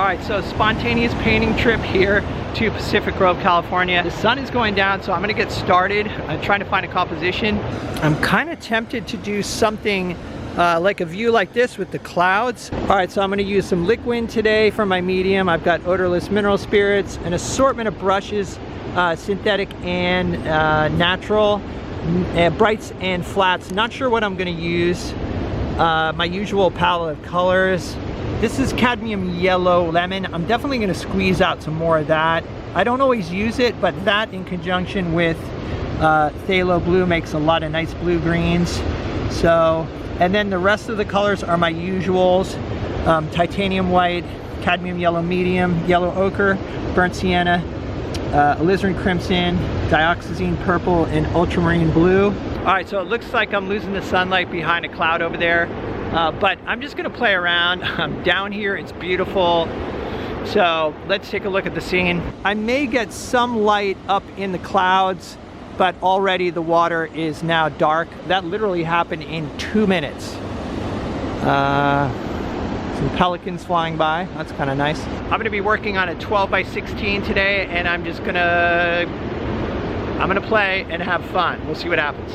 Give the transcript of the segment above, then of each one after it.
Alright, so spontaneous painting trip here to Pacific Grove, California. The sun is going down, so I'm gonna get started. I'm trying to find a composition. I'm kind of tempted to do something like a view like this with the clouds. Alright, so I'm gonna use some liquid today for my medium. I've got odorless mineral spirits, an assortment of brushes, synthetic and natural, brights and flats. Not sure what I'm gonna use. My usual palette of colors. This is cadmium yellow lemon. I'm definitely gonna squeeze out some more of that. I don't always use it, but that in conjunction with phthalo blue makes a lot of nice blue greens. So, and then the rest of the colors are my usuals. Titanium white, cadmium yellow medium, yellow ochre, burnt sienna, alizarin crimson, dioxazine purple, and ultramarine blue. All right, so it looks like I'm losing the sunlight behind a cloud over there. But I'm just gonna play around. I'm down here, it's beautiful. So let's take a look at the scene. I may get some light up in the clouds, but already the water is now dark. That literally happened in 2 minutes. Some pelicans flying by, that's kind of nice. I'm gonna be working on a 12x16 today, and I'm gonna play and have fun. We'll see what happens.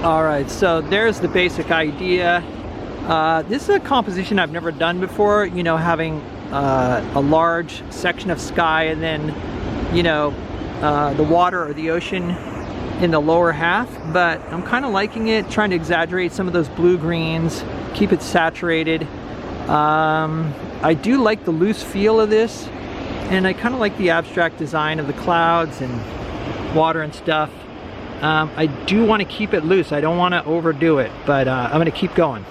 All right, so there's the basic idea. This is a composition I've never done before, you know, having a large section of sky and then, you know, the water or the ocean in the lower half, but I'm kind of liking it, trying to exaggerate some of those blue-greens, keep it saturated. I do like the loose feel of this, and I kind of like the abstract design of the clouds and water and stuff. I do want to keep it loose. I don't want to overdo it, but I'm going to keep going.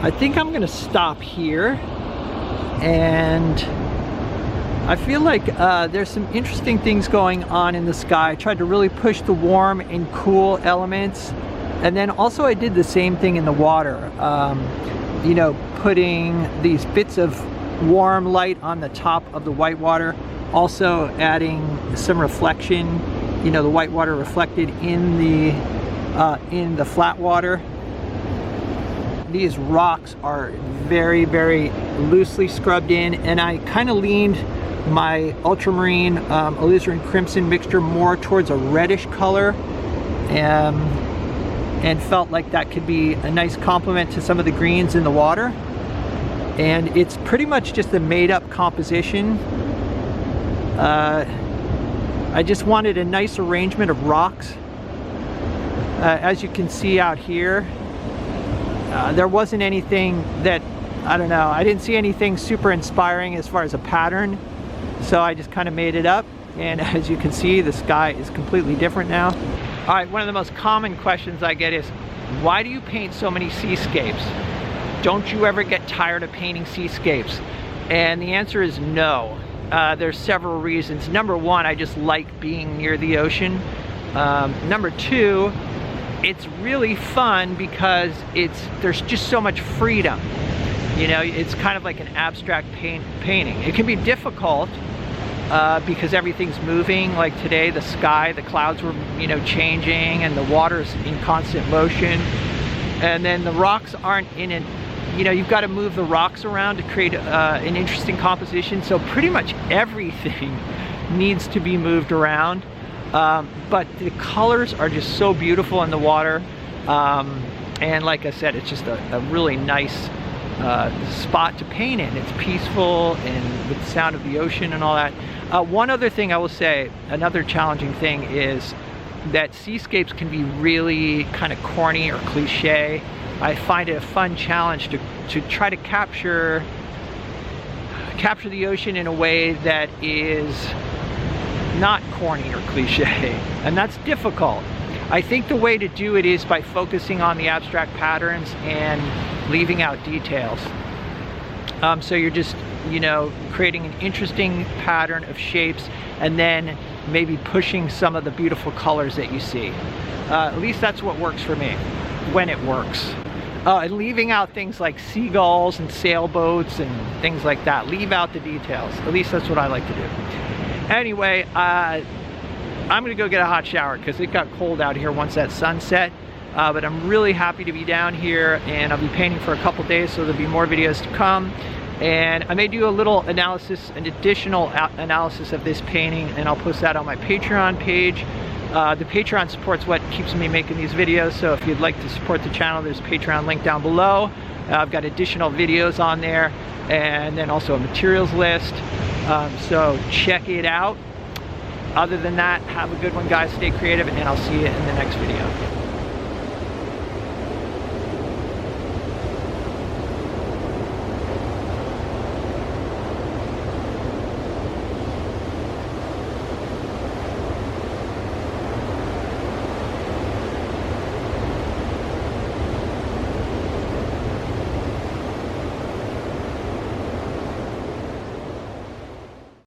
I think I'm gonna stop here and I feel like there's some interesting things going on in the sky. I tried to really push the warm and cool elements. And then also I did the same thing in the water. You know, putting these bits of warm light on the top of the whitewater. Also adding some reflection, you know, the whitewater reflected in the flat water. These rocks are very, very loosely scrubbed in, and I kind of leaned my ultramarine alizarin crimson mixture more towards a reddish color, and felt like that could be a nice complement to some of the greens in the water. And it's pretty much just a made-up composition. I just wanted a nice arrangement of rocks. As you can see out here, there wasn't anything that, I don't know, I didn't see anything super inspiring as far as a pattern, so I just kind of made it up. And as you can see, the sky is completely different now. All right, one of the most common questions I get is, why do you paint so many seascapes? Don't you ever get tired of painting seascapes? And the answer is no. There's several reasons. Number one, I just like being near the ocean. Number two, it's really fun because there's just so much freedom. You know, it's kind of like an abstract painting. It can be difficult because everything's moving. Like today, the sky, the clouds were, you know, changing, and the water's in constant motion. And then the rocks aren't in it. You know, you've got to move the rocks around to create an interesting composition. So pretty much everything needs to be moved around. But the colors are just so beautiful in the water. And like I said, it's just a really nice spot to paint in. It's peaceful and with the sound of the ocean and all that. One other thing I will say, another challenging thing is that seascapes can be really kind of corny or cliche. I find it a fun challenge to try to capture the ocean in a way that is not corny or cliche, and that's difficult. I think the way to do it is by focusing on the abstract patterns and leaving out details. So you're just, you know, creating an interesting pattern of shapes and then maybe pushing some of the beautiful colors that you see. At least that's what works for me, when it works. And leaving out things like seagulls and sailboats and things like that. Leave out the details. At least that's what I like to do. Anyway, I'm gonna go get a hot shower because it got cold out here once that sun set. But I'm really happy to be down here, and I'll be painting for a couple days, so there'll be more videos to come. And I may do a little analysis, an additional analysis of this painting, and I'll post that on my Patreon page. The Patreon supports what keeps me making these videos, so if you'd like to support the channel, there's a Patreon link down below. I've got additional videos on there, and then also a materials list. So check it out. Other than that, have a good one, guys. Stay creative, and I'll see you in the next video.